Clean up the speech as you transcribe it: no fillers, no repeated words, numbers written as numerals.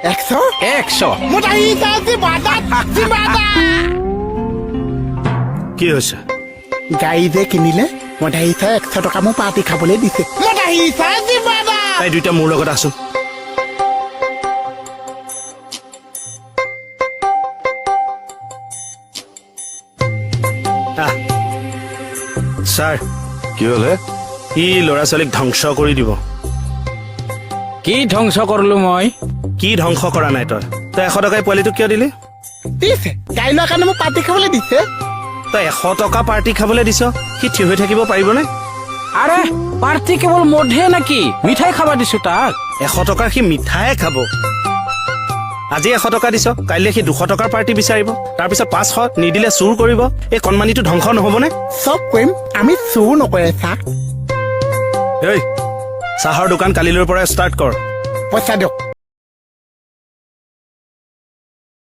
100 কি হৈছে গাড়ী যে কিনিলে মধাহিচাই 100 টকা মোক পাৰ্টি খাবলৈ দিছে তাই দুইটা মোৰ লগত আছো ছাৰ কি হলে ই ল'ৰা ছোৱালীক ধ্বংস কৰি দিব কি ধ্বংস কৰিলো মই কি ধ্বংস কৰা নাই তই 100 টকাই পোৱালিটোক কিয় দিলি দিছে গাড়ী লোৱাৰ কাৰণে মোক পাৰ্টি খাবলৈ দিছে তই 100 টকা পাৰ্টি খাবলৈ দিছ সি থিয় হৈ থাকিব পাৰিবনে আৰে পাৰ্টি কেৱল মধে নেকি মিঠাই খাবা দিছো তাক 100 টকাৰ সি মিঠাই খাব আজি 100 টকা দিছ কাইলৈ সি 200 টকাৰ পাৰ্টি বিচাৰিব তাৰপিছত 500 নিদিলে চুৰ কৰিব এই কণমানিটো ধ্বংস নহ'বনে চব কৰিম আমি চুৰ নকৰে চাহ এই চাহৰ দোকান কালিলৈৰ পৰা ষ্টাৰ্ট কৰ পইচা দিয়ক